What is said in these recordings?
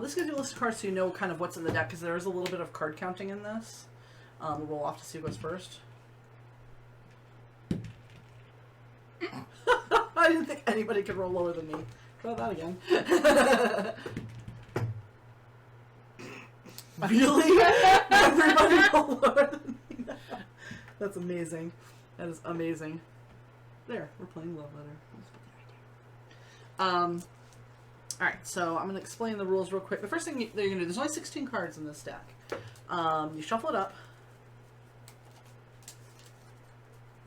This gives you a list of cards so you know kind of what's in the deck, because there is a little bit of card counting in this. We'll roll off to see who goes first. I didn't think anybody could roll lower than me. Try that again. Really? Everybody roll lower than me now. That's amazing. That is amazing. There, we're playing Love Letter. Alright, so I'm going to explain the rules real quick. The first thing that you're going to do, there's only 16 cards in this deck. You shuffle it up.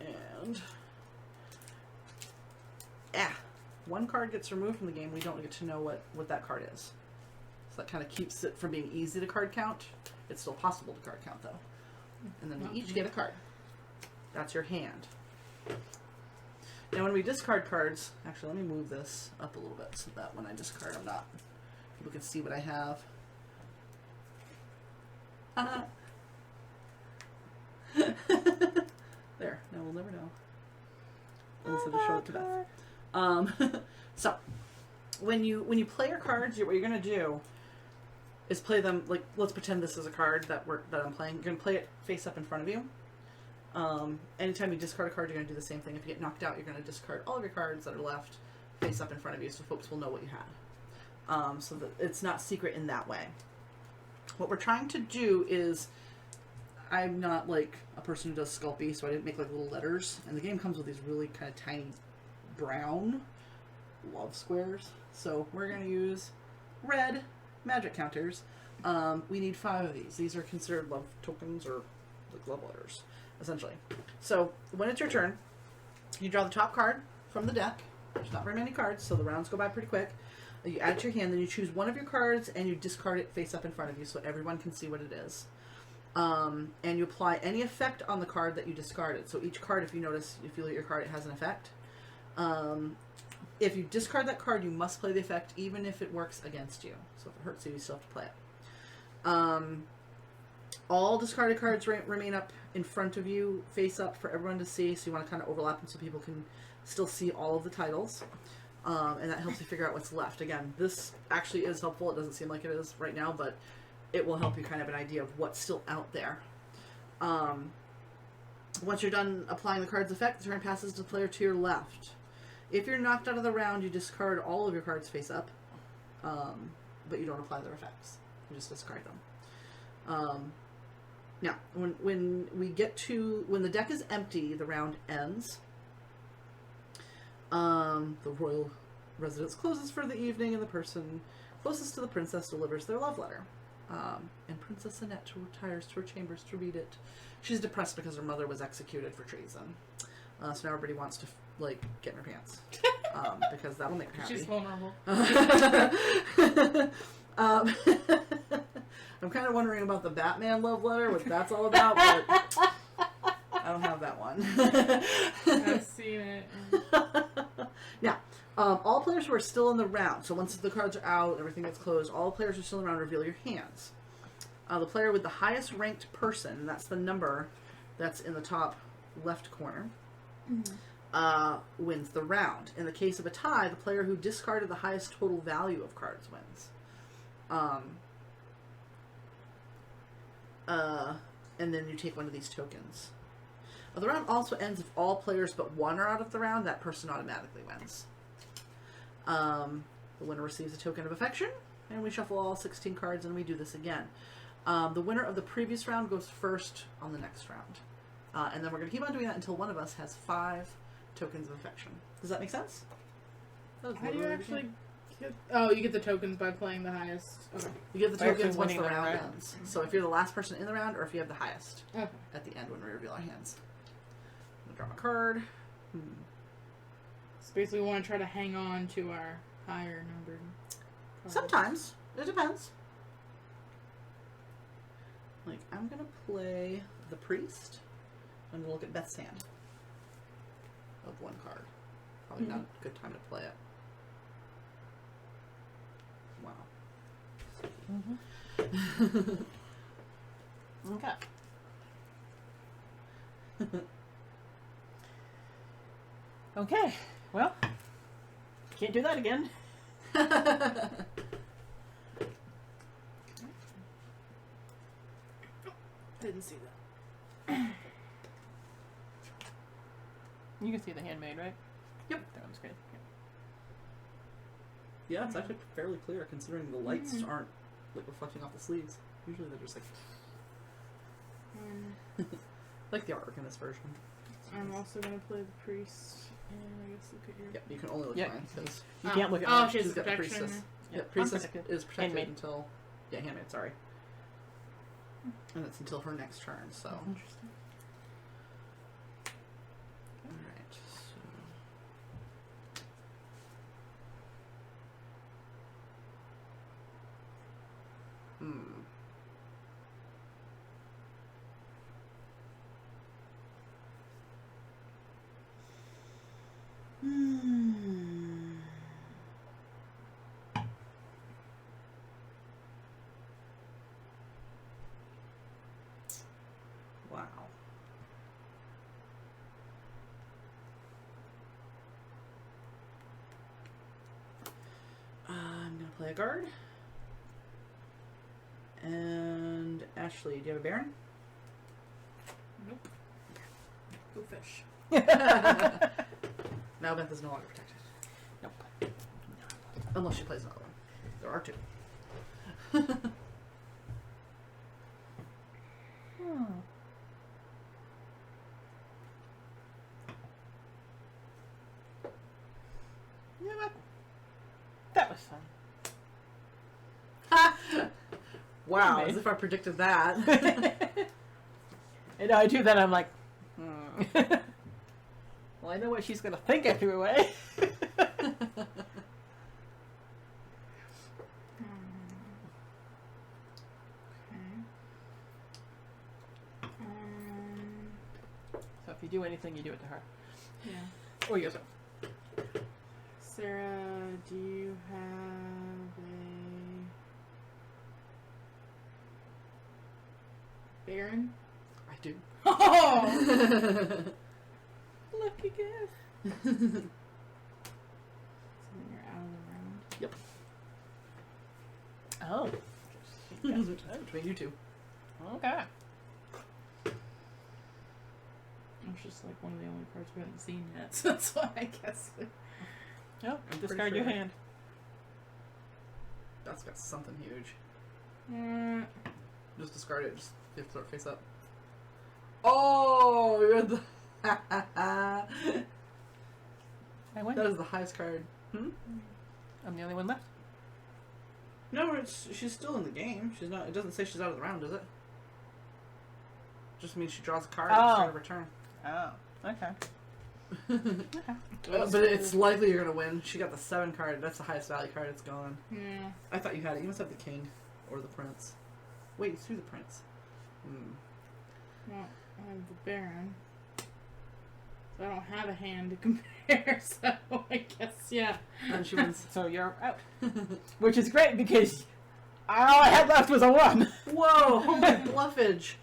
And... one card gets removed from the game. We don't get to know what that card is. So that kind of keeps it from being easy to card count. It's still possible to card count, though. And then we each get a card. That's your hand. Now when we discard cards, actually let me move this up a little bit so that when I discard I'm not, people can see what I have. There, now we'll never know. Instead of show it to Beth. So when you play your cards, what you're gonna do is play them like, let's pretend this is a card that I'm playing. You're gonna play it face up in front of you. Anytime you discard a card, you're going to do the same thing. If you get knocked out, you're going to discard all of your cards that are left face up in front of you, so folks will know what you have. So that it's not secret in that way. What we're trying to do is, I'm not like a person who does Sculpey, so I didn't make like little letters. And the game comes with these really kind of tiny brown love squares. So we're going to use red magic counters. We need 5 of these. These are considered love tokens or like love letters, essentially. So when it's your turn, you draw the top card from the deck. There's not very many cards, so the rounds go by pretty quick. You add it to your hand, then you choose one of your cards and you discard it face up in front of you so everyone can see what it is. And you apply any effect on the card that you discarded. So each card, if you notice, if you look at your card, it has an effect. If you discard that card, you must play the effect even if it works against you. So if it hurts you, you still have to play it. All discarded cards remain up in front of you, face up for everyone to see, so you want to kind of overlap them so people can still see all of the titles. And that helps you figure out what's left. Again, this actually is helpful. It doesn't seem like it is right now, but it will help you kind of an idea of what's still out there. Once you're done applying the card's effect, the turn passes to the player to your left. If you're knocked out of the round, you discard all of your cards face up, but you don't apply their effects. You just discard them. Now, when the deck is empty, the round ends. The royal residence closes for the evening, and the person closest to the princess delivers their love letter. And Princess Annette retires to her chambers to read it. She's depressed because her mother was executed for treason. So now everybody wants to get in her pants because that'll make her happy. She's vulnerable. I'm kind of wondering about the Batman love letter, what that's all about, but I don't have that one. I've seen it. Now, all players who are still in the round, so once the cards are out, everything gets closed, all players who are still in the round reveal your hands. The player with the highest ranked person, and that's the number that's in the top left corner, wins the round. In the case of a tie, the player who discarded the highest total value of cards wins. And then you take one of these tokens. The round also ends if all players but one are out of the round. That person automatically wins. The winner receives a token of affection, and we shuffle all 16 cards, and we do this again. The winner of the previous round goes first on the next round. And then we're going to keep on doing that until one of us has 5 tokens of affection. Does that make sense? How do you actually get... Oh, you get the tokens by playing the highest. Okay. You get the tokens once the round ends. So if you're the last person in the round, or if you have the highest at the end when we reveal our hands. I'm going to draw a card. So basically we want to try to hang on to our higher numbered cards. Sometimes. It depends. I'm going to play the priest. I'm going to look at Beth's hand of 1 card. Probably not a good time to play it. Wow. Okay. Okay. Well, can't do that again. Didn't see that. You can see the handmade, right? Yep. That one's great. Yeah, it's actually fairly clear considering the lights aren't like reflecting off the sleeves. Usually they're just like like the artwork in this version. I'm also gonna play the priest, and I guess look at your. Yep, you can only look Yeah. mine because You can't look at Oh, mine. she has she's got the protection. priestess. Yeah, Yeah, priestess unprotected. is protected Handmade. until handmade. Sorry, and it's until her next turn. So Interesting. all right. So. Wow. I'm gonna play a guard. And Ashley, do you have a Baron? Nope. Go fish. Now Beth is no longer protected. Nope. Unless she plays another one. There are two. Yeah, but that was fun. Wow, Amazing. as if I predicted that. And I do that, I'm like, well, I know what she's gonna think I threw away. So if you do anything, you do it to her. Yeah. Or yourself. Sarah, do you have a Baron? I do. Oh! Lucky gift. So then you're out of the round. Yep. Oh. Between you two. Okay. It's just like one of the only cards we haven't seen yet, so that's why I guess. Yep. I'm Discard pretty your sure. hand. That's got something huge. Just discard it. Just you have to throw it face up. Oh, you're the. I win. That is the highest card. Hmm? I'm the only one left. No, she's still in the game. She's not. It doesn't say she's out of the round, does it? Just means she draws a card at the start of her turn. Oh. Okay. But it's likely you're gonna win. She got the 7 card. That's the highest value card. It's gone. Yeah. I thought you had it. You must have the king or the prince. Wait, it's through the prince. Well, I have the Baron. So I don't have a hand to compare, so I guess, yeah. And she wins. So you're out. Which is great because all I had left was a 1. Whoa! Holy bluffage!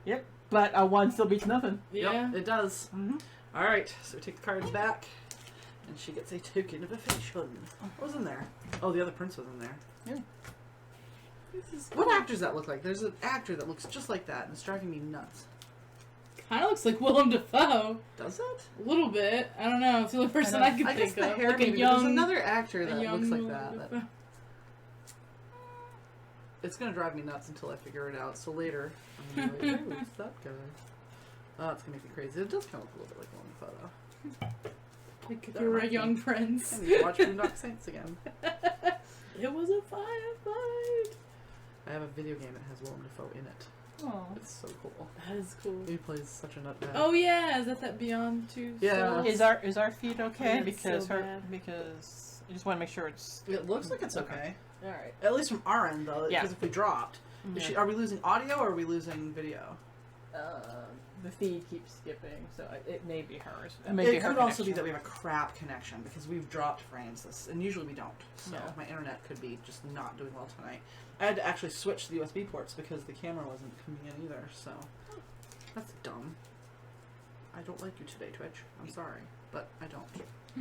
Yep. But a 1 still beats nothing. Yeah. Yep, it does. Mm-hmm. Alright, so we take the cards back. And she gets a token of affection. What was in there? Oh, the other prince was in there. Yeah. What actor does that look like? There's an actor that looks just like that, and it's driving me nuts. Kind of looks like Willem Dafoe. Does it? A little bit. I don't know. It's the only person I could I guess think the of. hair Like a maybe. young, There's another actor a that young looks like Willem that. Dafoe. It's gonna drive me nuts until I figure it out. So later, I'm gonna be like, who's that guy? Oh, it's gonna make me crazy. It does kind of look a little bit like Willem Dafoe. Like if That you were a reminds young me. prince. I need to watch Boondock Saints again. It was a firefight. I have a video game that has Willem Dafoe in it. Oh. It's so cool. That is cool. He plays such a nutbag. Oh yeah, is that Beyond 2? Yeah. stuff? Is our feed okay? Yeah, it's because so bad. because I just want to make sure it's It looks like it's okay. all right. At least from our end, though. Yeah. Because if we dropped, are we losing audio or are we losing video? The feed keeps skipping, so it may be hers. It could also be that we have a crap connection because we've dropped frames, and usually we don't. So Yeah. my internet could be just not doing well tonight. I had to actually switch the USB ports because the camera wasn't coming in either. So that's dumb. I don't like you today, Twitch. I'm sorry, but I don't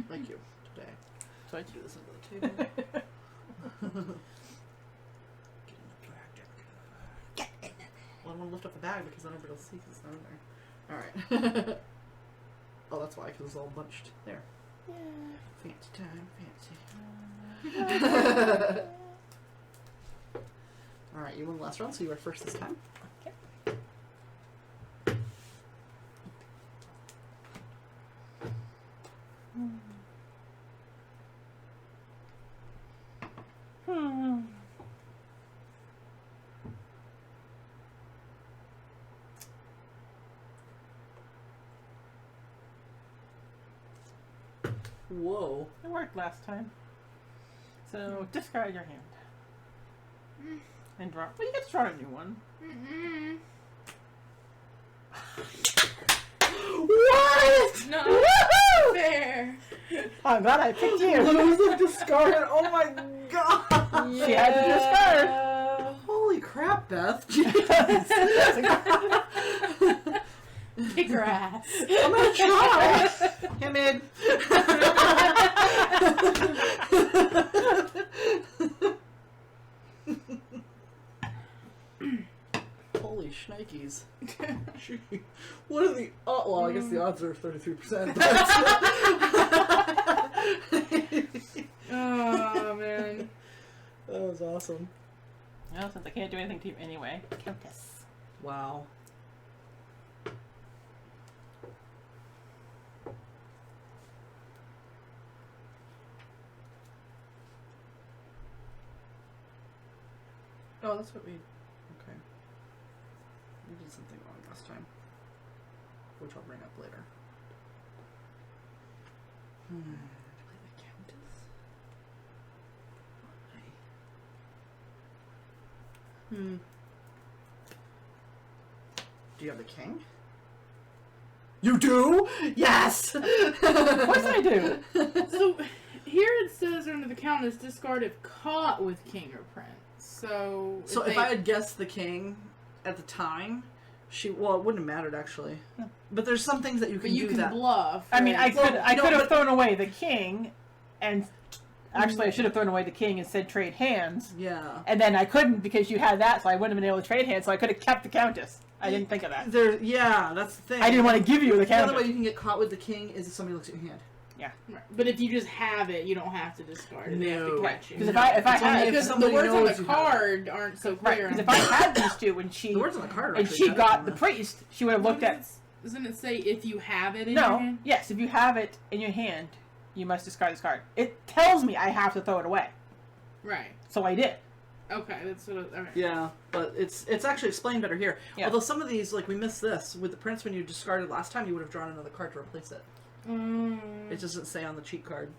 like you today. So I Do this under the table. Get in the character. Get in don't want to lift up the bag because then everybody will see it's not in there. Alright. Oh, that's why, because it's all bunched. There. Yeah. Fancy time, fancy. Alright, you won the last round, so you were first this time. Okay. Whoa. It worked last time. So discard your hand. And draw. Well, you get to draw a new one. Mm-mm. What? No. Woohoo! Fair. I'm glad I picked you. Lose the discard. Oh my god. She had to discard. Holy crap, Beth. Jeez. Kick her ass. I'm gonna try. Him in. Holy shnikes. Gee. What are the... Oh, well, I guess the odds are 33%. Oh, man. That was awesome. Well, since I can't do anything to you anyway. Countess. Wow. Oh, that's what we... Okay. We did something wrong last time. Which I'll bring up later. To play the Countess? Why? Do you have the King? You do? Yes! Of course I do. So, here it says under the Countess, discard if caught with king or prince. So If I had guessed the King at the time, well, it wouldn't have mattered actually. No. But there's some things that you can but you do can that. bluff. I mean, right? I no, could have but- thrown away the king, and actually I should have thrown away the king and said trade hands, Yeah. and then I couldn't because you had that, so I wouldn't have been able to trade hands. So I could have kept the countess. I didn't think of that. Yeah, that's the thing. I didn't want to give you the The other way countess. you can get caught with the King is if somebody looks at your hand. Right. But if you just have it, you don't have to discard it. They have to No. catch you. Because if I It's only had if Because the somebody words on knows the you have card aren't so right, clear. because if I had these two and she The words on the card are and actually she better got than the priest, she would have looked at. Doesn't it say if you have it in your No, hand? yes, if you have it in your hand, you must discard this card. It tells me I have to throw it away, Right. so I did. Okay, that's what. Okay. Yeah, but it's actually explained better here. Yeah. Although some of these, like we missed this with the Prince, when you discarded last time, you would have drawn another card to replace it. It doesn't say on the cheat card.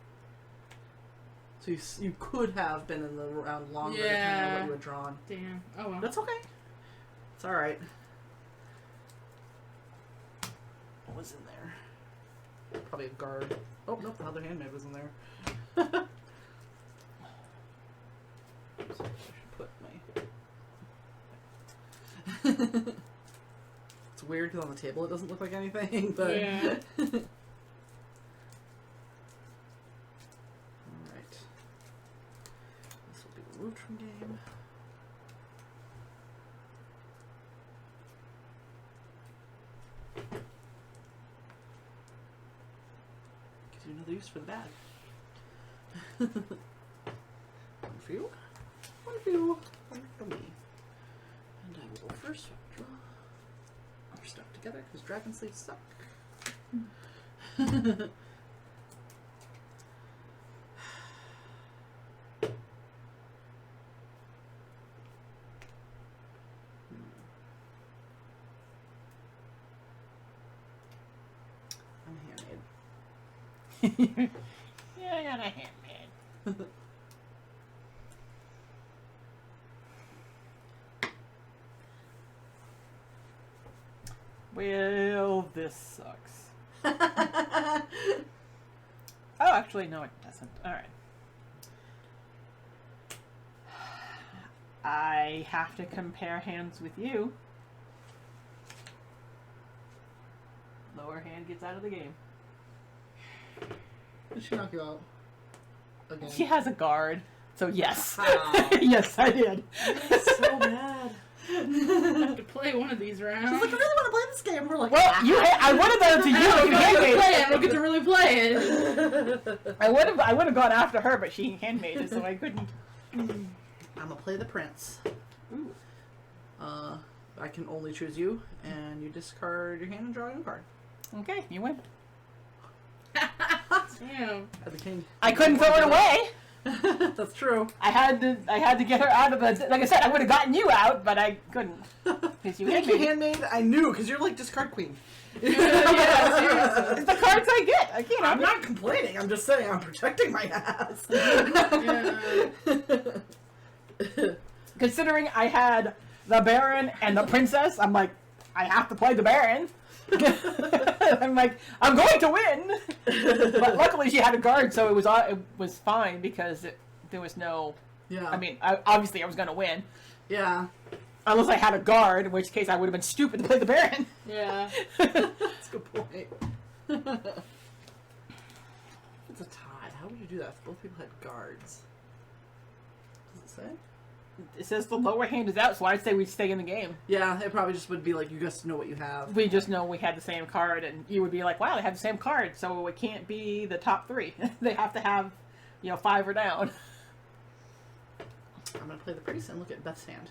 So you could have been in the round longer depending on what you had drawn. Damn. Oh well. That's okay. It's all right. What was in there? Probably a guard. Oh nope, the other handmaid was in there. So I should put my. It's weird because on the table it doesn't look like anything, but. Yeah. Alright. This will be removed from game. Gives you another use for the bag. One for you. One for you. One for me. And I will go first. Draw our stuff together because dragon sleeves suck. I'm handmade. Yeah, I got a handmade. Well, this sucks. Oh, actually, no, it doesn't. Alright. I have to compare hands with you. Lower hand gets out of the game. Did she knock you out? Again. She has a guard, so yes. Wow. Yes, I did. It's so bad. have to play one of these rounds. She's like, I really want to play this game. We're like, Well, I would have done it to you if you handmade play it. it. I don't get to really play it. I would have gone after her, but she handmade it, so I couldn't. I'm gonna play the prince. Ooh. I can only choose you, and you discard your hand and draw a new card. Okay, you win. Damn. As a king. I couldn't throw it away. That's true. I had to get her out of the. Like I said, I would have gotten you out, but I couldn't because you Thank you, handmade it. handmade. I knew, because you're like discard queen. Yeah, seriously. It's the cards I get. I can't. I'm not complaining. I'm just saying I'm protecting my ass. Yeah. Considering I had the Baron and the Princess, I'm like, I have to play the Baron. I'm like, I'm going to win. But luckily she had a guard, so it was fine because there was no. Yeah. I mean, obviously I was going to win. Yeah. Unless I had a guard, in which case I would have been stupid to play the Baron. Yeah. That's a good point. It's a tie. How would you do that if both people had guards? Does it say? It says the lower hand is out, so I'd say we'd stay in the game. Yeah, it probably just would be like, you just know what you have. We just know we had the same card, and you would be like, wow, they have the same card, so it can't be the top three. They have to have, 5 or down. I'm going to play the priest and look at Beth's hand.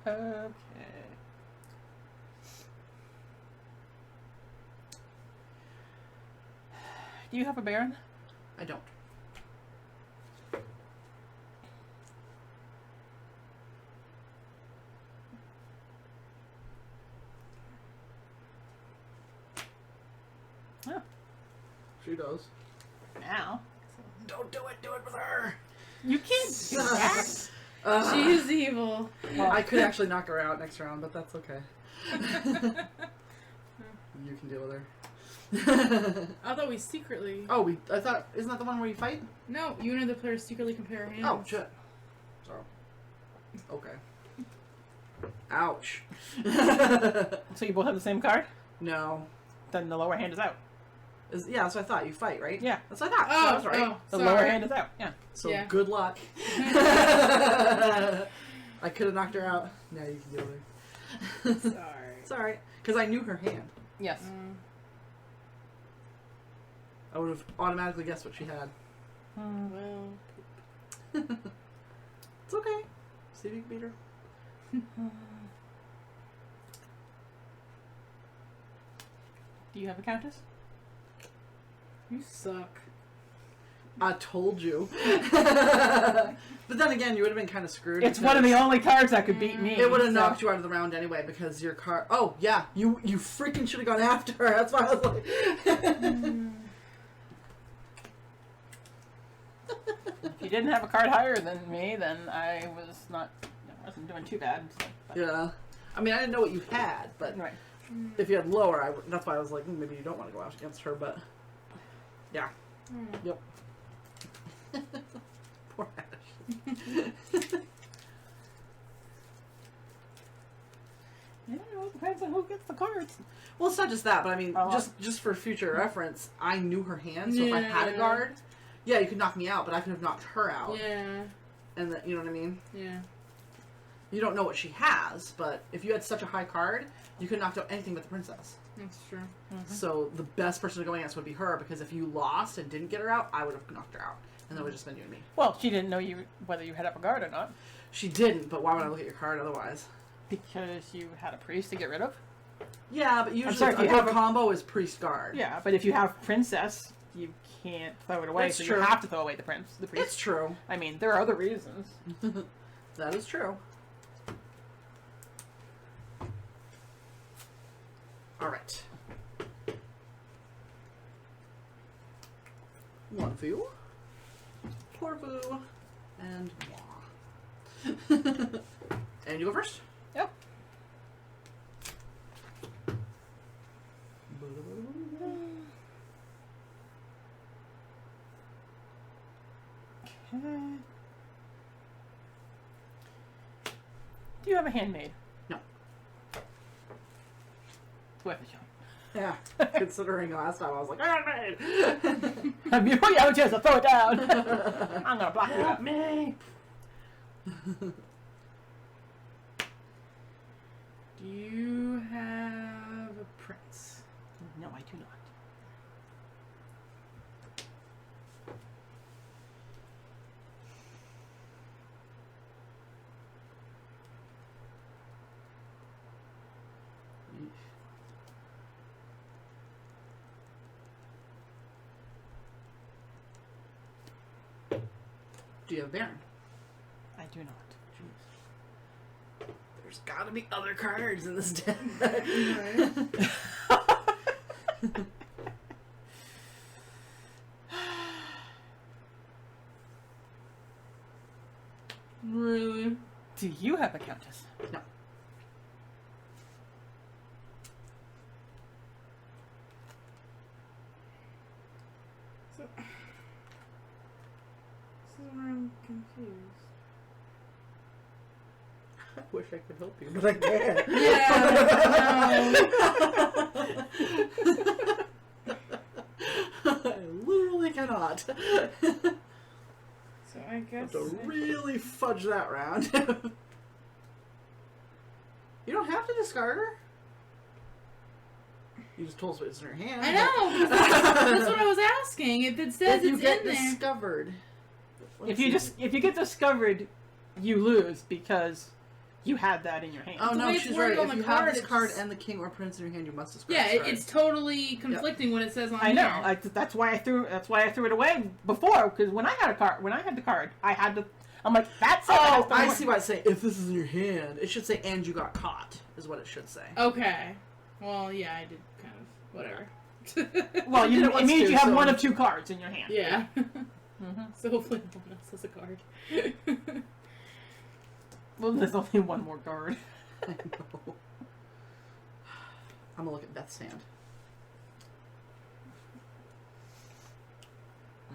Okay. Do you have a Baron? I don't. Oh. She does. Now. Don't do it. Do it with her. You can't do that. She's evil. Well, I could actually knock her out next round, but that's okay. You can deal with her. Although we secretly. Oh, I thought, isn't that the one where you fight? No, you and other players secretly compare hands. Oh, shit. So, okay. Ouch. So you both have the same card? No. Then the lower hand is out. Yeah, that's what I thought. You fight, right? Yeah. That's what I thought. Oh, So I was right. oh, The sorry. lower hand is out. Yeah. So Yeah. good luck. I could have knocked her out. Now you can deal with her. Sorry. It's alright. Because I knew her hand. Yes. I would have automatically guessed what she had. Well. It's okay. See if you can beat her. Do you have a countess? You suck. I told you. But then again, you would have been kind of screwed. It's one of the only cards that could beat me. It would have so- knocked you out of the round anyway because your card. Oh yeah, you freaking should have gone after her. That's why I was like. If you didn't have a card higher than me, then I wasn't doing too bad. So, but- Yeah, I mean I didn't know what you had, but Right. if you had lower, that's why I was like, maybe you don't want to go out against her. But yeah, yep. Poor Ash. Yeah, it depends on who gets the cards. Well, it's not just that, but I mean, Oh. just for future reference, I knew her hand, so if I had a Yeah. guard, yeah, you could knock me out, but I could have knocked her out. Yeah. And you know what I mean? Yeah. You don't know what she has, but if you had such a high card, you could knock out anything but the princess. That's true. So the best person to go against would be her, because if you lost and didn't get her out, I would have knocked her out. And that would have just been you and me. Well, she didn't know whether you had up a guard or not. She didn't, but why would I look at your card otherwise? Because you had a priest to get rid of? Yeah, but usually sorry, a if you good have a- combo is priest guard. Yeah, but if you have princess, you can't throw it away, That's so true. you have to throw away the priest. It's true. I mean, there are other reasons. That is true. Alright. One for you. Pour vous. And moi. And you go first? Yep. Okay. Do you have a handmaid? No. It's worth a shot. Yeah. Considering last time I was like, handmaid! Before you have a chance to throw it down, I'm gonna block you Help out. me! Do you have a prince? No, I do not. Do you have Baron? I do not. Jeez. There's gotta be other cards in this deck. Really? Do you have a countess? No. So, this is where I'm confused. I wish I could help you, but I can't. I literally cannot. So I I guess. have to really fudge that round. You don't have to discard her. You just told us what's in her hand. I know. That's what I was asking. If it says If you it's get in there. discovered. If you get discovered, you lose because you had that in your hand. Oh The no, way it's she's worded right. on If the you card, have this it's card just- and the king or prince in your hand, you must discard. Yeah, this card. it's totally conflicting what it says on I know. here. That's why I threw it away before. Because when I had the card, I had to. I'm like, that's it. Oh, I see what it's saying. If this is in your hand, it should say "and you got caught" is what it should say. Okay. Well, yeah, I did kind of whatever. Well, You did it it once means too, you have so- one of two cards in your hand. Yeah. Mm-hmm. So hopefully no one else has a card. Well, there's only one more card. I know. I'm gonna look at Beth's hand.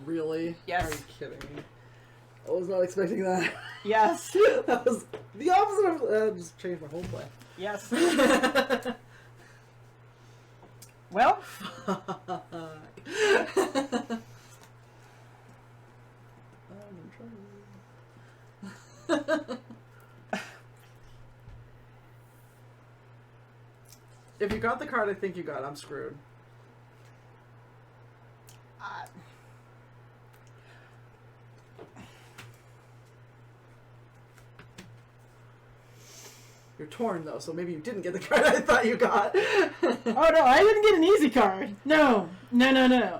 Really? Yes. Are you kidding me? I was not expecting that. Yes. That was the opposite of. Just changed my whole play. Yes. Well, If you got the card I think you got, I'm screwed. You're torn though, so maybe you didn't get the card I thought you got. oh no, I didn't get an easy card. No.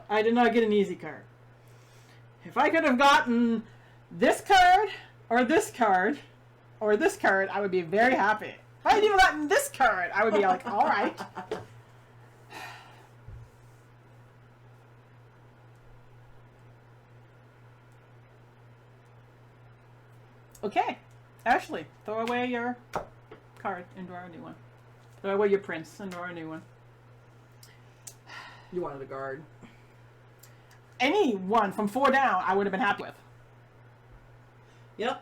I did not get an easy card. If I could have gotten this card, or this card, or this card, I would be very happy. If I had even gotten this card, I would be like, alright. Okay. Ashley, throw away your card and draw a new one. Throw away your prince and draw a new one. You wanted a guard. Any one from 4 down, I would have been happy with. Yep.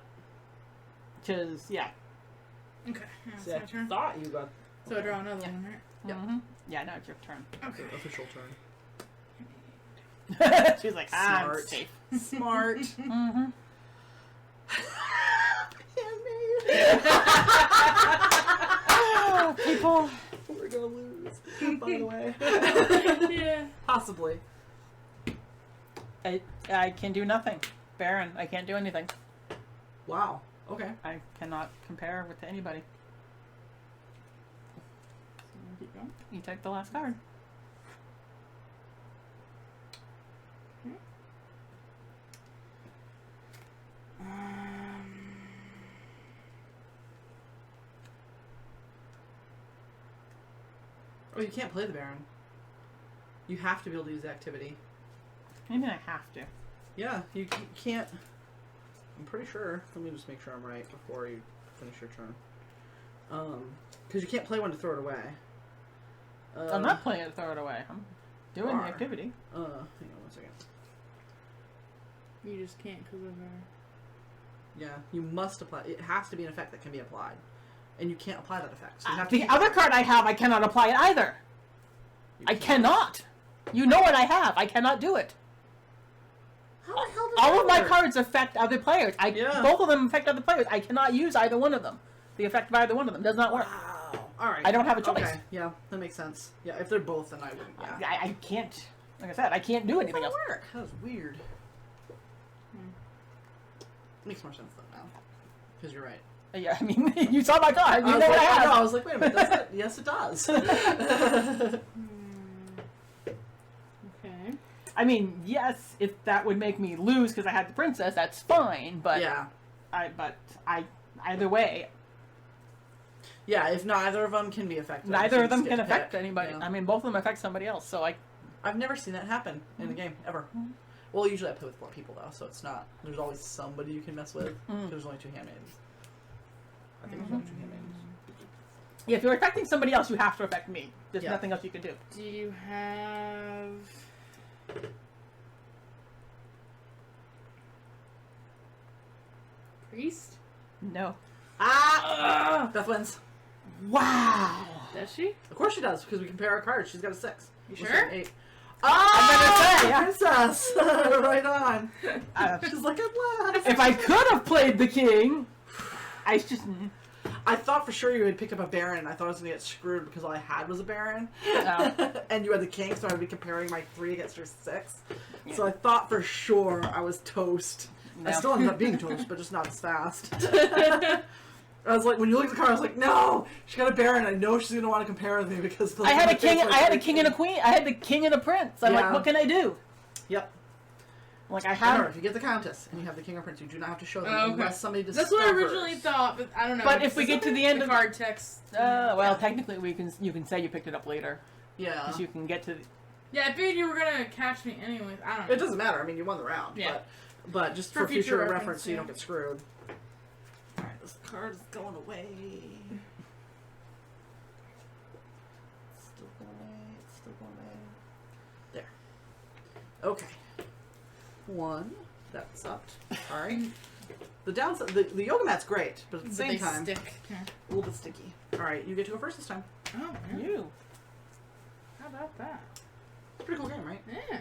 Because, yeah. Okay. Now it's See, my I turn. thought you got So I draw another one, right? Yep. Mm-hmm. Yeah, now it's your turn. Okay. the official turn. She's like, I'm Smart. safe. Smart. Mm-hmm. Oh, people. We're gonna lose, by the way. Yeah. Possibly. I can do nothing. Baron, I can't do anything. Wow. Okay. I cannot compare with anybody. Keep going. You take the last card. Oh, you can't play the Baron. You have to be able to use activity. What do you mean I have to? Yeah, you can't. I'm pretty sure. Let me just make sure I'm right before you finish your turn. Because you can't play one to throw it away. I'm not playing to throw it away. I'm doing the are. activity. Hang on one second. You just can't because of her. Yeah, you must apply. It has to be an effect that can be applied, and you can't apply that effect. So you have to The keep other track. card I have, I cannot apply it either. You I can't. cannot. You know what I have. I cannot do it. How the hell does All that of my work? cards affect other players. Yeah. Both of them affect other players. I cannot use either one of them. The effect of either one of them does not work. Wow. All right. I don't have a choice. Okay. Yeah, that makes sense. Yeah, if they're both, then I wouldn't. Yeah. I can't. Like I said, I can't do anything That else. work. That was weird. Makes more sense though now, because you're right. Yeah, I mean, you saw my card. You I know was what I like, have. I was like, wait a minute, does it? Yes, it does. Okay. I mean, yes, if that would make me lose because I had the princess, that's fine. But yeah. Either way, Yeah, if neither of them can be affected. neither so of them just can get to affect pick. anybody. Yeah. I mean, both of them affect somebody else. So I've never seen that happen in a game, ever. Well, usually I play with 4 people, though, so it's not... There's always somebody you can mess with. There's only 2 handmaidens. I think there's only 2 handmaidens. yeah, if you're affecting somebody else, you have to affect me. There's Yeah. nothing else you can do. Do you have... Priest? No. Ah! Beth wins. Wow. Does she? Of course she does, because we compare our cards. She's got a 6. You She's sure? got an 8. Oh! I'm gonna say, yeah. Princess! Right on. She's like, I'm last. If I could have played the king, I just. I thought for sure you had picked up a Baron. I thought I was going to get screwed because all I had was a Baron. Oh. And you had the King, so I would be comparing my 3 against your 6. So I thought for sure I was toast. I No. still ended up being toast, but just not as fast. I was like, when you look at the card, I was like, no! She got a Baron. I know she's going to want to compare with me because... I had a king. I had a king and a queen. I had the king and a prince. I'm Yeah. like, what can I do? Yep. Like I Remember, have. if you get the Countess and you have the King or Prince, you do not have to show them Oh, okay. unless somebody discovers. That's what I originally thought, but I don't know. But if we get to the end the of card text... well, technically you can say you picked it up later Yeah. because you can get to. Yeah, I figured you were gonna catch me anyways. I don't know. It doesn't matter. I mean, you won the round. Yeah. But just For for future future reference, reference, so you yeah. don't get screwed. Alright, this card is going away. It's still going away. It's still going away. There. Okay. 1. That sucked. Alright. The downside, the yoga mat's great, but at the But same they time, stick. Yeah. a little bit sticky. Alright, you get to go first this time. Oh, yeah. You. How about that? It's a pretty cool game, right? Yeah.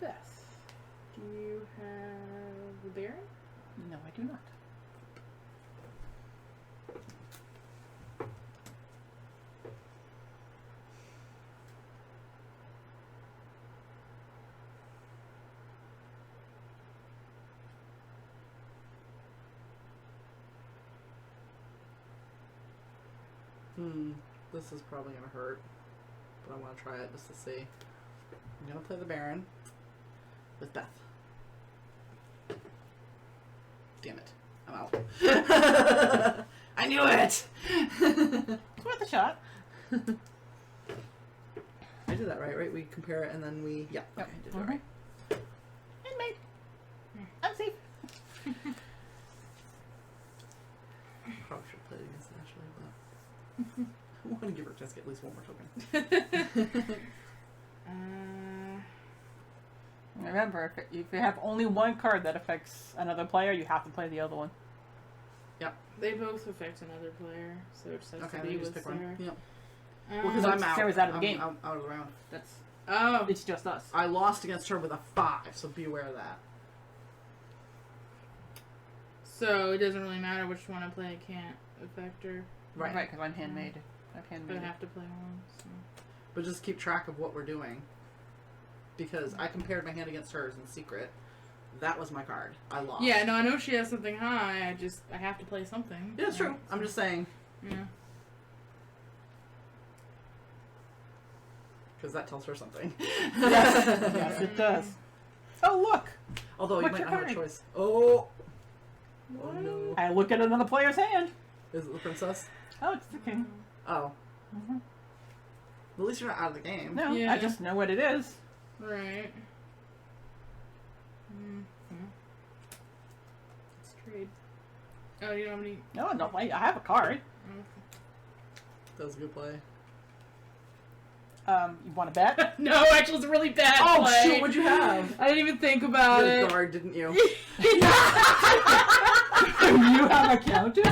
Beth, do you have the Baron? No, I do not. This is probably gonna hurt, but I want to try it just to see. I'm gonna play the Baron with Beth. Damn it, I'm out. I knew it. It's worth a shot. I did that right? We compare it and then we yeah. Okay, I did it right. Handmade. Unsafe. Probably should have played against it actually, but I want to give her a chance to get at least one more token. Remember, if you have only one card that affects another player, you have to play the other one. They both affect another player, so it just has Okay, to then be you just what's pick there. one. Yep. Um, Well, because I'm out. Sarah's out of the I'm game. out of the round. That's oh, it's just us. I lost against her with a 5, so be aware of that. so it doesn't really matter which one I play. I can't affect her, Right. Right, because I'm handmade. I've but handmade. I have to play one. So. But just keep track of what we're doing. Because I compared my hand against hers in secret. That was my card. I lost. Yeah, no, I know she has something high. I have to play something. Yeah, it's true. I'm just saying. Yeah. Because that tells her something. Yes, it does. Oh look! Although you What's might your not have a card? choice. Oh! Oh no. I look at another player's hand. Is it the princess? Oh, it's the king. Oh. Mhm. At least you're not out of the game. No, Yeah. I just know what it is. Right. Let's trade. Oh, you don't have any. No, no, I have a card. Okay. That was a good play. You want to bet? No, actually, it's a really bad Oh play. shoot! What'd you have? I didn't even think You about had a it. guard, didn't you? You have a counter?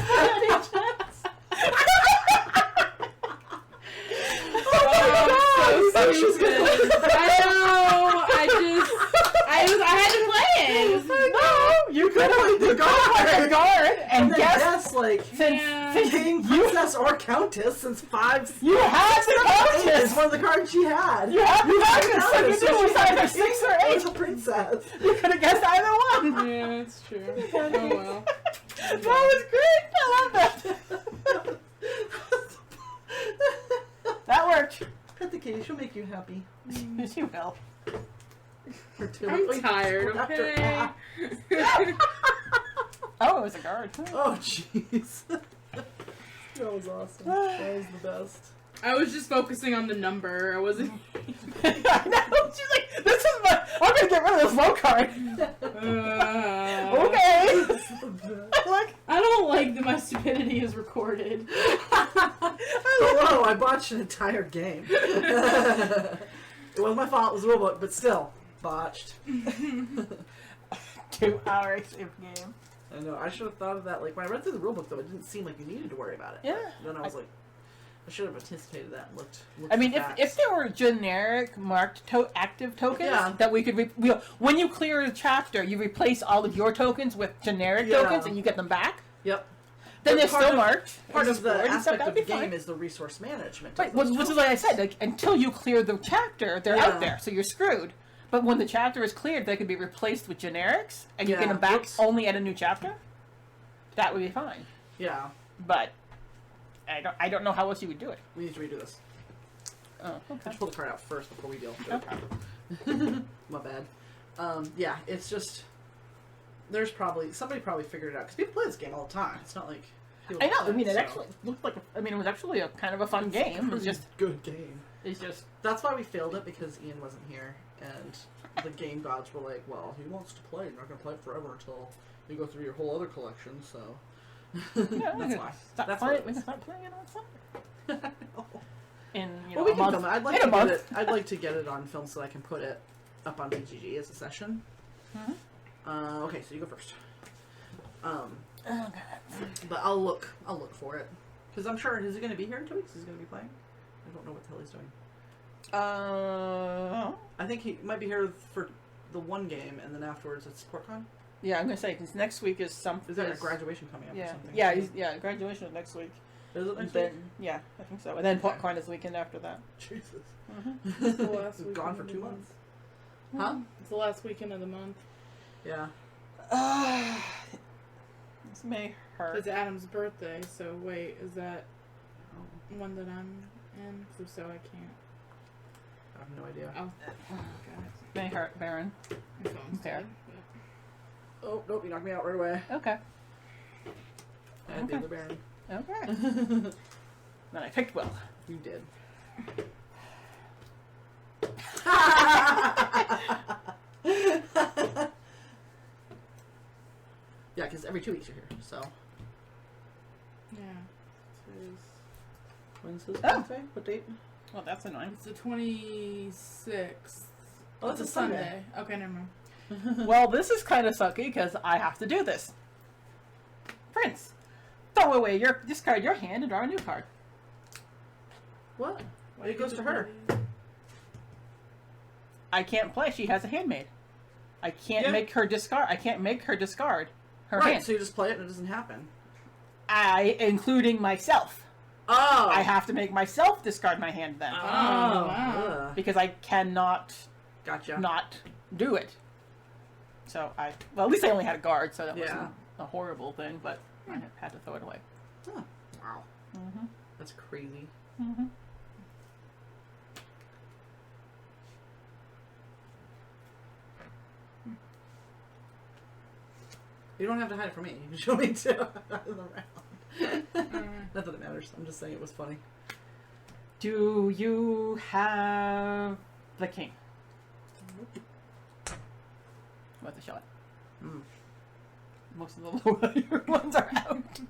Oh, so She's stupid. gonna- I know. I had to play it. No, you could have played the guard and then guess guess like Yeah. king, princess, or countess, since 5 you had the is countess. one of the cards she had. You had the countess. So you Countess, knew it was she had either the 6 or king 8. the princess. You could have guessed either one. Yeah, it's true. Oh well. That was great. I love that. That worked. Pet the kitty, she'll make you happy. She will. Her too. I'm Wait, tired. after- Okay. Oh, it was a guard. Oh jeez. That was awesome. That was the best. I was just focusing on the number. I wasn't. I know. She's like, this is my. I'm gonna get rid of this low card. Okay. Like, I don't like that my stupidity is recorded. Hello, I botched an entire game. It wasn't my fault, it was the rulebook, but still, botched. 2 hours of game. I know, I should have thought of that. Like, when I read through the rulebook, though, it didn't seem like you needed to worry about it. Yeah. But then I was like, I should have anticipated that and looked I mean, at the if facts. there were generic marked active tokens Yeah. that we could, when you clear a chapter, you replace all of your tokens with generic Yeah. tokens and you get them back. Yep. Then But they're part still of- marked. Part and of the scored and stuff, aspect of that'd the be game fine. is the resource management. Right, of those which is tokens. like I said, like, until you clear the chapter, they're Yeah. out there, so you're screwed. But when the chapter is cleared, they can be replaced with generics, and you Yeah. get them back Whoops. only at a new chapter. That would be fine. Yeah, But I don't know how else you would do it. we need to redo this. Oh, I okay. should pull the card out first before we deal with it. Okay. My bad. Yeah, it's just there's probably somebody probably figured it out because people play this game all the time. It's not like people I know. don't I mean, play it so. actually looked like. It was actually a kind of a fun game. It was just. good game. It's just. That's why we failed it because Ian wasn't here and the game gods were like, "Well, he wants to play. You're not going to play it forever until you go through your whole other collection." So Yeah, that's why. Stop That's playing. what We it can is. start playing it on Sunday. In Well, we a can month. film it. I'd In like a to get month. it. I'd like to get it on film so I can put it up on BGG as a session. Mhm. Okay, so you go first. Oh, God. But I'll look for it because I'm sure is he going to be here in 2 weeks? Is he going to be playing? I don't know what the hell he's doing. I think he might be here for the one game and then afterwards it's SportCon. Yeah, I'm gonna say because next week is something. Is there a graduation coming up or Yeah, something? yeah, graduation is next week. Is it next And then, week? yeah, I think so. And then Okay. PortCon is the weekend after that. Jesus. It's the last weekend Gone for of the 2 month. months. Huh? It's the last weekend of the month. Yeah. This may hurt. It's Adam's birthday, so wait, is that one that I'm in? 'Cause if so, I can't. I have no idea. Oh, God. May hurt, Baron. My phone's Okay. dead. Oh, nope, you knocked me out right away. Okay. I had the other Baron. Okay. Then I picked well. You did. Yeah, because every 2 weeks you're here, so. Yeah. Today's- When's his Oh. birthday? What date? Well, that's annoying. It's the 26th. Oh, that's It's a Sunday. Okay, never mind. Well, this is kind of sucky because I have to do this. Prince, throw away your discard your hand and draw a new card. What? Why It goes did to you her. play- I can't play. She has a handmaid. I can't Yeah. make her discard. I can't make her discard her Right, hand. so you just play it and it doesn't happen. Including myself. Oh! I have to make myself discard my hand then Oh, wow. ugh. because I cannot Gotcha. not do it. So well, at least I only had a guard, so that Yeah. wasn't a horrible thing. But I had to throw it away. Oh, wow. Mm-hmm. That's crazy. Mm-hmm. You don't have to hide it from me. You can show me too. Out of the round. Alright. Not that it matters. I'm just saying it was funny. Do you have the king? What's the shot? Mm. Most of the lower ones are out.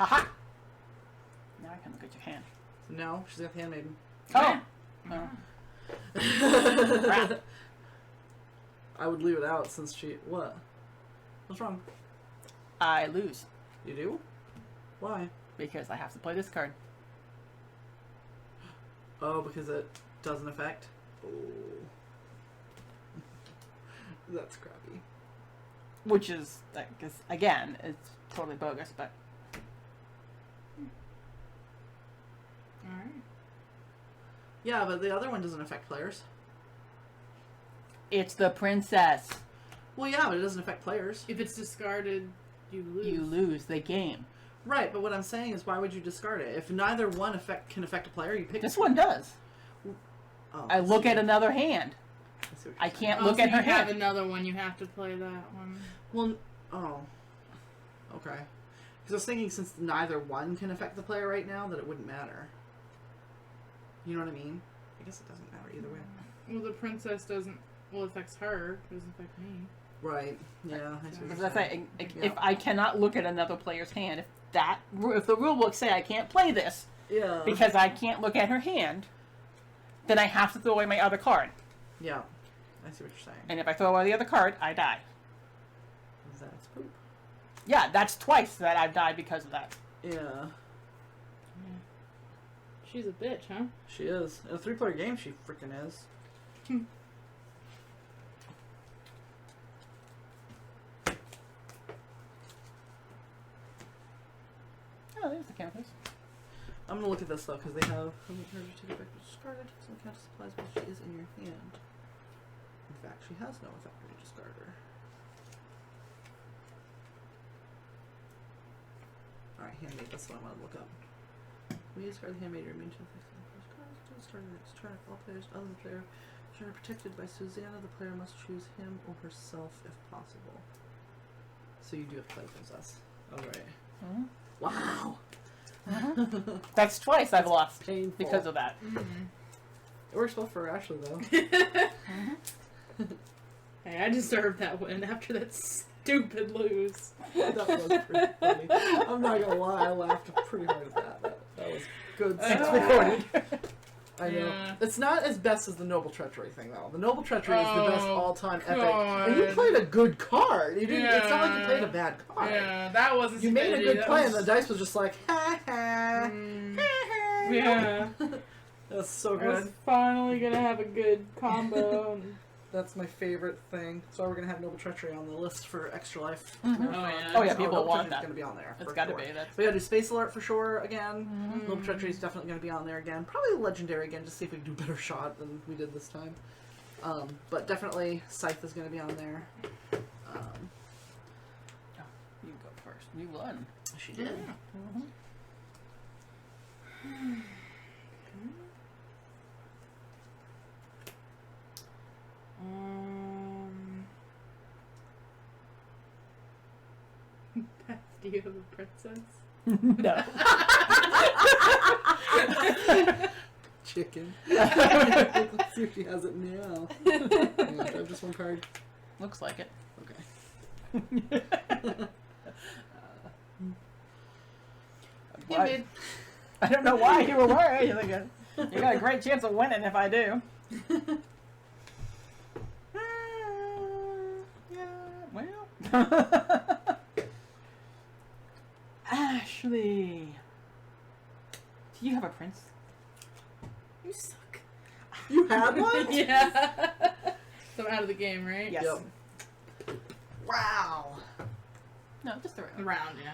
Haha. Now I can look at your hand. No, she's got the handmaiden. Oh. Yeah. Oh. Crap. I would leave it out since she... What? What's wrong? I lose You do? Why? because I have to play this card. Oh, because it doesn't affect? Oh. That's crappy. Which is, again, it's totally bogus, but... Alright. Yeah, but the other one doesn't affect players. It's the princess. Well, yeah, but it doesn't affect players. If it's discarded, you lose. You lose the game. Right, but what I'm saying is, why would you discard it? If neither one can affect a player, you pick... This one does. Oh, I look at another hand. I see what you're I saying. can't Oh, look so at her you have hand. another one, you have to play that one. Well, oh. Okay. Because I was thinking since neither one can affect the player right now, that it wouldn't matter. You know what I mean? I guess it doesn't matter either way. Well, the princess doesn't... Well, it affects her. It doesn't affect me. Right. Yeah, I see what As you're I saying. say, Yeah. if I cannot look at another player's hand, if the rule books say I can't play this Yeah. because I can't look at her hand, then I have to throw away my other card. Yeah. I see what you're saying. And if I throw away the other card, I die. That's poop. Yeah, that's twice that I've died because of that. Yeah. Yeah. She's a bitch, huh? She is. In a 3-player game, she freaking is. Oh, there's the campus. I'm gonna look at this though, because they have how many cards you take effect discarded. So count supplies while she is in your hand. In fact, she has no effect when you discard her. Alright, handmaid, that's what I want to look up. When you discard the handmaid, you remain to the effect of the first card until the start of the next turn. If all players other than the player are protected by Susanna, the player must choose him or herself if possible. So you do have to play princess. Alright. Mm-hmm. Wow! That's twice I've lost Painful. because of that. It works well for Ashley though. Hey, I deserved that win after that stupid lose. That was pretty funny. I'm not gonna lie, I laughed pretty hard at that. That was good It's stuff. recorded. I know. Yeah. It's not as best as the Noble Treachery thing though. The Noble Treachery is the best Oh, all-time epic. God. And you played a good card. You didn't. It's not like you Yeah. played a bad card. Yeah, that wasn't You made a stupidity, good that play, was- and the dice was just like, ha ha. Yeah. That's so I was good. finally gonna have a good combo. And... That's my favorite thing. So we're gonna have Noble Treachery on the list for Extra Life. Mhm. Marathon. Oh, yeah. Oh, yeah, So people Noble want Treachery's that. gonna be on there. It's for got to sure. be. That's We gotta do Space Alert for sure again. Mhm. Noble Treachery is definitely going to be on there again. Probably Legendary again, just see if we can do a better shot than we did this time. But definitely Scythe is going to be on there. You go first. You won. She did. Mm-hmm. Beth, do you have a princess? No. Chicken. Let's see if she has it now. Yeah, I have just one card. Looks like it. Okay. Why- babe. I don't know why you were worried. You're like, you got a great chance of winning if I do. Yeah, well. Ashley. Do you have a prince? You suck. You had one? Yeah. So I'm out of the game, right? Yes. Yep. Wow. No, just the round. Round, yeah.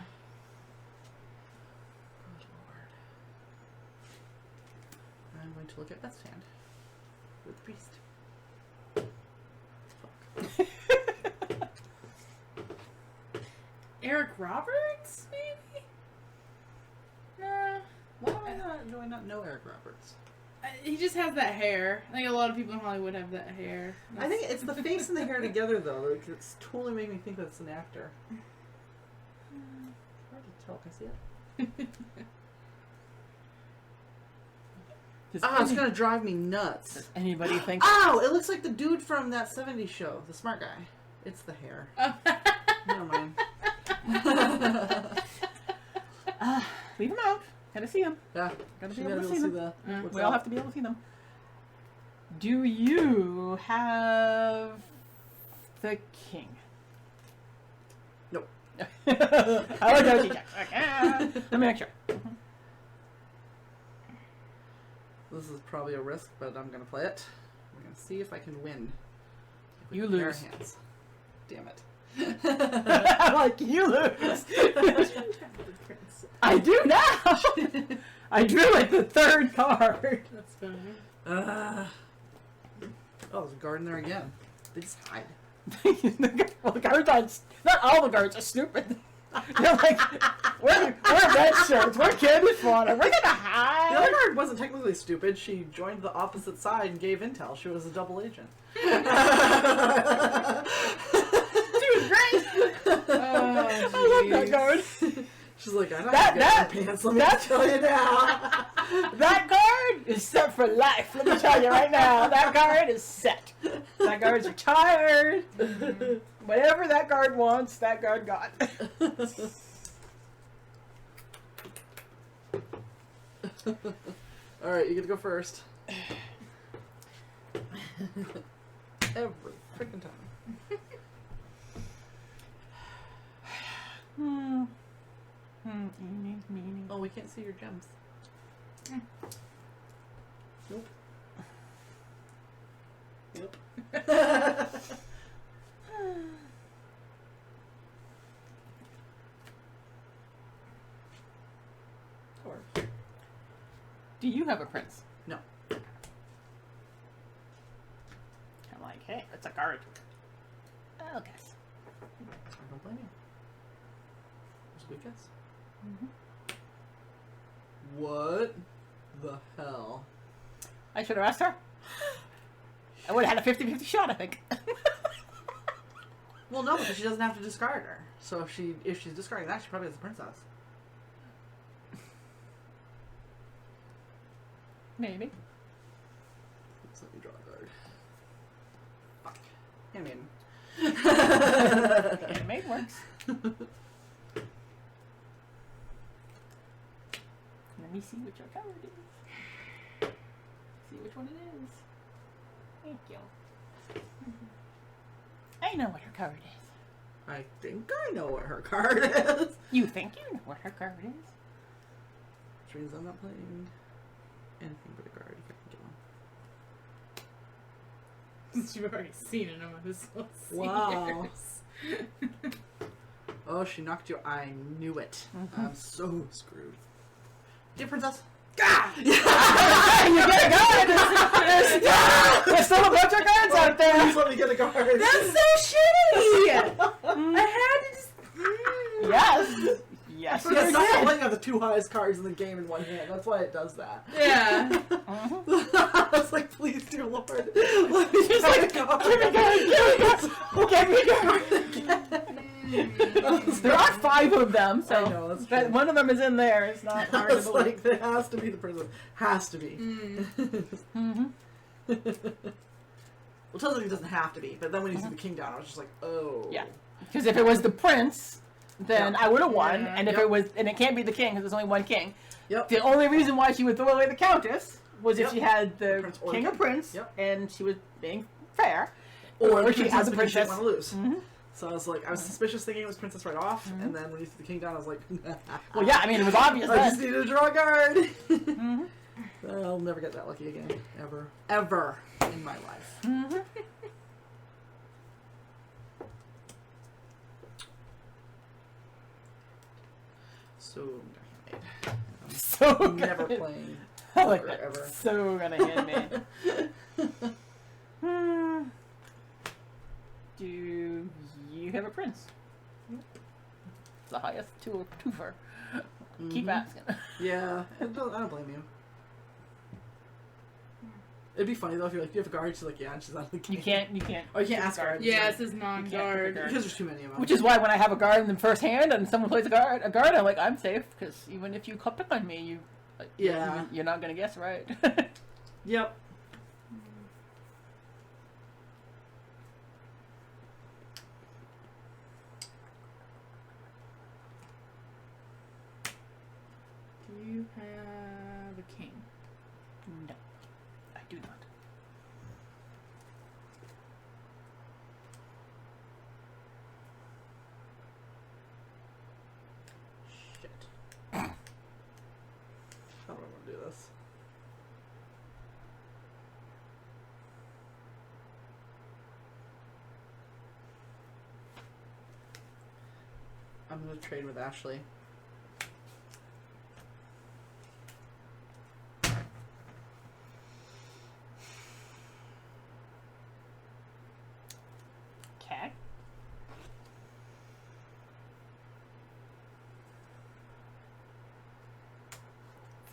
Good Lord. I'm going to look at Beth's hand. With Priest. Eric Roberts, maybe? Nah. Why do I not know Eric Roberts? He just has that hair. I think a lot of people in Hollywood have that hair. I think it's the face and the hair together, though. Like, it's totally making me think that it's an actor. It's hard to tell. Can I see it? It's gonna drive me nuts. Does anybody think? Oh, it looks like the dude from that 70s show, the smart guy. It's the hair. Never mind. Gotta see them. Yeah. Gotta She be gotta able be to see able to them. see the. what's We all up. have to be able to see them. Do you have the king? Nope. I like how she checks. Okay. Let me make sure. This is probably a risk, but I'm gonna play it. We're gonna see if I can win. If we You compare lose. hands. Damn it. I'm like, you lose. I do now. I drew like the third card. That's funny. Oh, there's a guard in there again. They just hide. Well, the guards aren't. Not all the guards are stupid. They're like, we're red shirts. We're candy fodder. We're gonna The other hide. guard wasn't technically stupid. She joined the opposite side and gave intel. She was a double agent. She was great. I love that guard. She's like, I know That- how to get that- your pants. Let me that's- tell you now. That guard is set for life. Let me tell you right now. That guard is set. That guard's retired. Whatever that guard wants, that guard got. All right, you get to go first. Every freaking time. Oh, we can't see your gems. Nope. Yep. Or Do you have a prince? no. I'm like, hey, it's a guard. Okay. I don't blame you. It's a good guess. What the hell? I should have asked her. I would have had a 50-50 shot, I think. Well, no, because she doesn't have to discard her. So if she's discarding that, she probably has a princess. Maybe. Let's let me draw a card. Fuck. Handmaiden. Handmaid works. Let me see what your card is. See which one it is. Thank you. I know what her card is. I think I know what her card is. You think you know what her card is? Which means I'm not playing anything but a card if I can get one. Since you've already seen it, I'm gonna just see Wow. yours. Oh, she knocked you. I knew it. I'm so screwed. Dear princess. Ah! You get a card! There's still a bunch of cards out there! Please let me get a card. That's so shitty! I had to just. Yes! Yes, you It's not did. playing out the two highest cards in the game in one hand. That's why it does that. Yeah. I was like, please, dear Lord. Let me She's like, give me card, give me card! There are 5 of them, so I know, that's that true. one of them is in there. It's not hard to It's believe. like, there has to be the princess. Has to be. Mm-hmm. Well, technically it doesn't have to be, but then when you see the king down, I was just like, oh. Yeah. Because if it was the prince, then Yep. I would have won. Yeah. And if Yep. it was, and it can't be the king because there's only one king. Yep. The only reason why she would throw away the countess was if Yep. she had the Prince or king the or king. prince, Yep. and she was being fair. Or the she princess had the because she didn't princess. want to lose. Mm-hmm. So I was like, I was suspicious thinking it was princess right off, and then when you threw the king down, I was like, Well, yeah, I mean, it was obvious I just then. needed to draw a card. Mm-hmm. I'll never get that lucky again. Ever. Ever in my life. Mm-hmm. So handmade. So I'm never good. playing I like poker that. ever. So gonna handmade. Do you have a prince? The highest twofer. Keep Mhm. asking. Yeah, I don't blame you. It'd be funny though if you're like, do you have a guard? She's like, yeah, and she's out of the game. You can't. Oh, you can't ask guard. Yeah, it says pick a non-guard. guard. Because there's too many of them. Which is why when I have a guard in the first hand and someone plays a guard, I'm like, I'm safe because even if you pick on me, Yeah. you're not gonna guess right. Yep. you have a king? No, I do not. Shit. How do I want to do this? I'm going to trade with Ashley. Okay.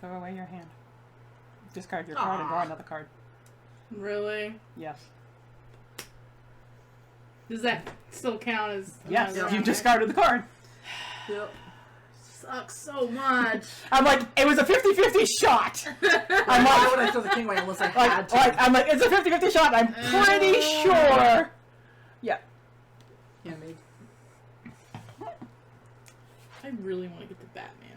Throw away your hand. Discard your card and draw another card. Really? Yes. Does that still count as? Yes, another you round? discarded the card. Yep. Sucks so much. I'm like, it was a 50-50 shot. I'm Why like, would I throw the king away unless I had to? I'm like, it's a 50-50 shot. I'm pretty sure. Yeah. Handmade. I really want to get the Batman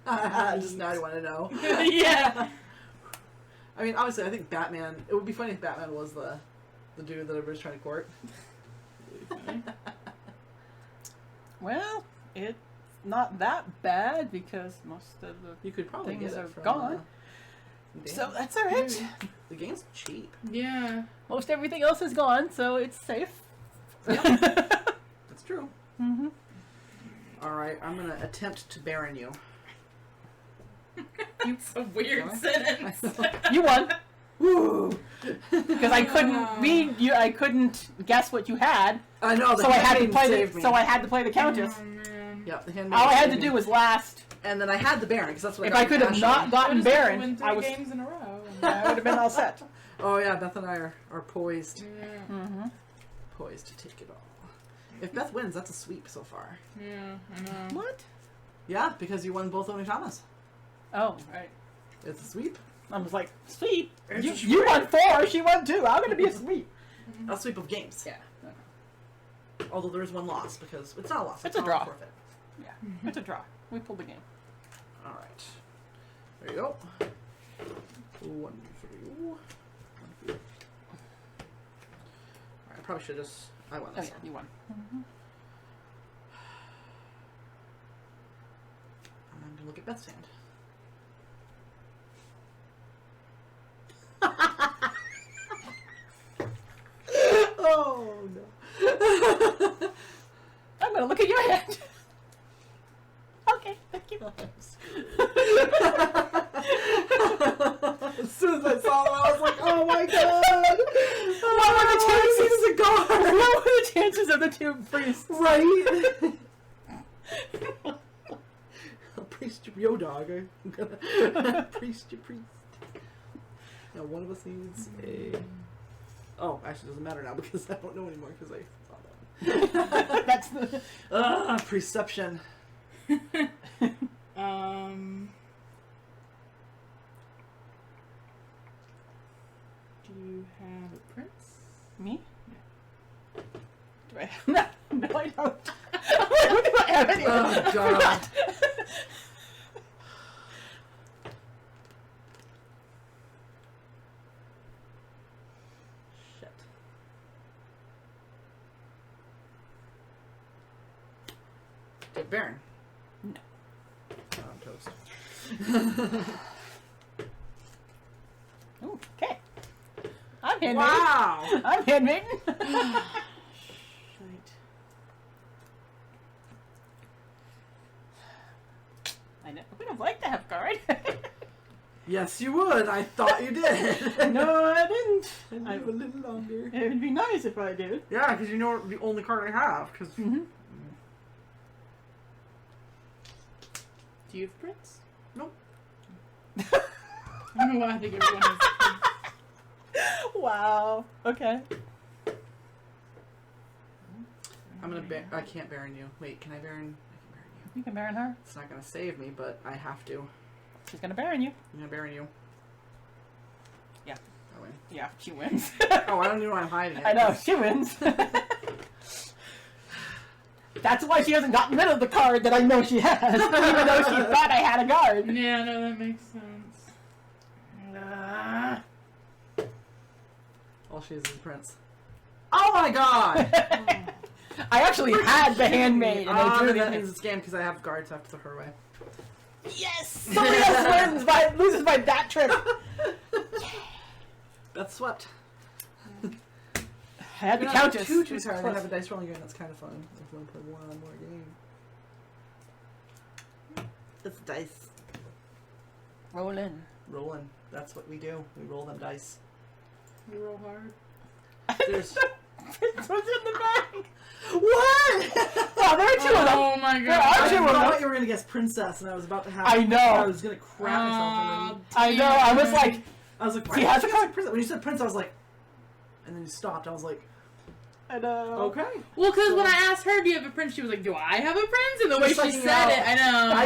one. Just now I want to know. Yeah. I mean, honestly, I think Batman. It would be funny if Batman was the dude that everybody's trying to court. Really funny. Well, it's not that bad because most of the You could probably things get it are from, gone. Damn. So that's alright. The game's cheap. Yeah. Most everything else is gone, so it's safe. That's true. Mm-hmm. All right, I'm gonna attempt to baron you. It's a weird Sorry? sentence. You won. Woo! Because I couldn't read you. I couldn't guess what you had, I know. The so I had to handmaiden play saved the. me. So I had to play the countess. Oh, man. Yep, the handmaiden All I had saved to me. do was last. And then I had the baron because that's what If I got I could from have Ashley. not What gotten is it to Baron, win 3 I was. games in a row. I would have been all set. Oh yeah, Beth and I are poised, Yeah. Mm-hmm. poised to take it all. If Beth wins, that's a sweep so far. Yeah, I know. What? Yeah, because you won both Oni Thomas. Oh, right. It's a sweep. I was like, sweep. It's You, a you won 4. She won 2. How could it be a sweep? A sweep of games. Yeah. Although there is one loss because it's not a loss. It's a not draw. forfeit. Yeah. It's a draw. We pulled the game. All right. There you go. 1 for you. 1 for you. All right, I probably should just. I won Oh this yeah, one. you won. I'm gonna look at Beth's hand. Oh no. I'm gonna look at your hand. Okay, thank you. As soon as I saw that, I was like, "Oh my god! What were the chances? He's a guard, What were the chances of the 2 priests? right?" Priest your dog. I'm gonna priest your priest. Now one of us needs a. Oh, actually, it doesn't matter now because I don't know anymore because I saw that. That's the. Perception. Do you have a prince? Me? Do I have no, no, I don't. What do I have anyway? Oh god. Shit. Take Baron. No. Oh, I'm toast. Ooh, okay. I'm handmaiden. Wow. I'm handmaiden. Right. I know. I would have liked to have guard. Yes, you would. I thought you did. No, I didn't. I live a little longer. It would be nice if I did. Yeah, because you know the only card I have. Because Mm-hmm. Do you have a prince? Nope. I don't know why I think everyone has a prince. Wow. Okay. I'm gonna. I can't Baron you. Wait, can I Baron? I can Baron you. You can baron her. It's not gonna save me, but I have to. She's gonna baron you. I'm gonna Baron you. Yeah. I win. Yeah, she wins. Oh, I don't even know why I'm hiding it. I know, she wins. That's why she hasn't gotten rid of the card that I know she has, even though she thought I had a guard. Yeah, no, that makes sense. All she is a prince. Oh my god! I actually had the handmaid, and I drew that the means it's scam because I have guards, so I have to throw her away. Yes! Somebody else loses by that trick. That's swept. I had the You're not Countess. too It was tired. I close. have a dice rolling game that's kind of fun. If you want to play one more game. It's dice. Rolling. Rolling. That's what we do. We roll them dice. You roll hard. There's... It was in the bag. What? Oh, there are two of them. Oh my There god. are I two of them. thought you were going to guess princess, and I was about to have... I know. I was going to crap myself. And then I know. I was like, I was like, why She did has you a say card. princess? When you said prince, I was like... And then you stopped. I was like, I know. okay. Well, because So- when I asked her, do you have a prince? She was like, do I have a prince? And the way Just she like, said no. it, I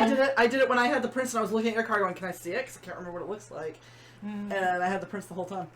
know. I did it when I had the prince, and I was looking at your card going, can I see it? Because I can't remember what it looks like. Mm. And I had the prince the whole time.